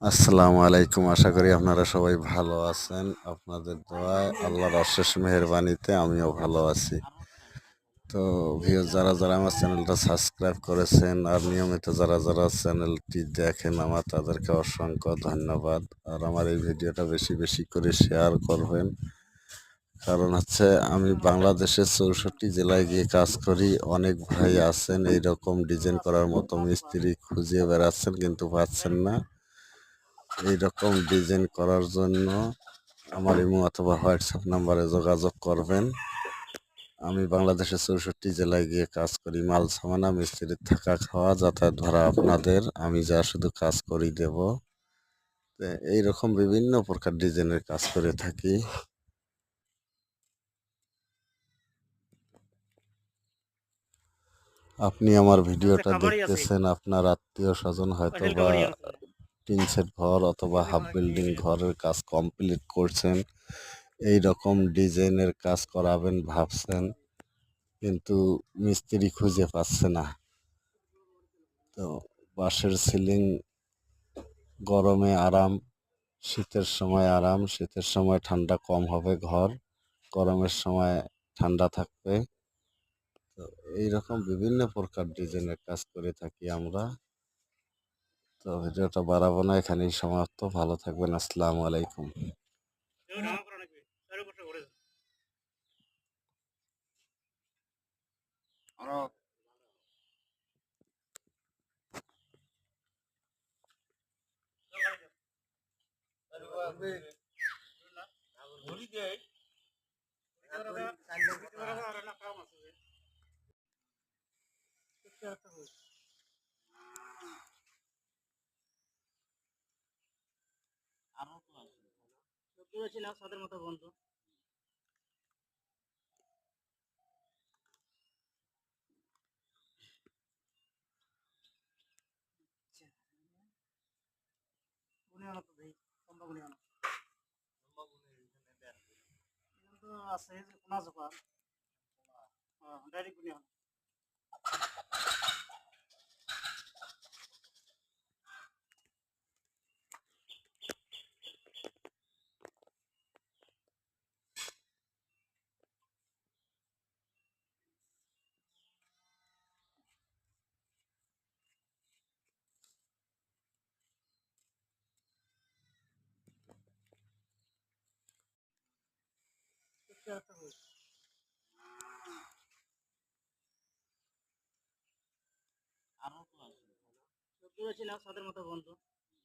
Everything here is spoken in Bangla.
আসসালামু আলাইকুম। আশা করি আপনারা সবাই ভালো আছেন। আপনাদের দোয়ায় আল্লাহর অশেষ মেহেরবানিতে আমিও ভালো আছি। তো যারা আমার চ্যানেলটা সাবস্ক্রাইব করেছেন আর নিয়মিত যারা চ্যানেলটি দেখেন তাদেরকে অসংখ্য ধন্যবাদ। আর আমার এই ভিডিওটা বেশি বেশি করে শেয়ার করবেন। কারণ হচ্ছে আমি বাংলাদেশের ৬৪ জেলায় গিয়ে কাজ করি। অনেক ভাই আছেন এইরকম ডিজাইন করার মতো মিস্ত্রি খুঁজে বেড়াচ্ছেন কিন্তু পাচ্ছেন না। এইরকম ডিজাইন করার জন্য আমার ইমো অথবা হোয়াটসঅ্যাপ নাম্বারে যোগাযোগ করবেন। আমি বাংলাদেশের ৬৪ জেলায় গিয়ে কাজ করি। মাল সামানা, মিস্ত্রির থাকা খাওয়া, যাতায়াত ভাড়া আপনাদের। আমি যা শুধু কাজ করি দেব। এইরকম বিভিন্ন প্রকার ডিজাইনের কাজ করে থাকি। আপনি আমার ভিডিওটা দেখতেছেন, আপনার আত্মীয় স্বজন হয়তো বা টিন সেট ঘর অথবা হাফ বিল্ডিং ঘরের কাজ কমপ্লিট করছেন। এই রকম ডিজাইনের কাজ করাবেন ভাবছেন, কিন্তু মিস্ত্রি খুঁজে পাচ্ছে না। তো বাঁশের সিলিং গরমে আরাম, শীতের সময় আরাম। শীতের সময় ঠান্ডা কম হবে ঘর, গরমের সময় ঠান্ডা থাকবে। তো এইরকম বিভিন্ন প্রকার ডিজাইনের কাজ করে থাকি আমরা। তো ভিডিওটা বাড়াবো না, এখানেই সমাপ্ত। ভালো থাকবেন। আসসালামু আলাইকুম।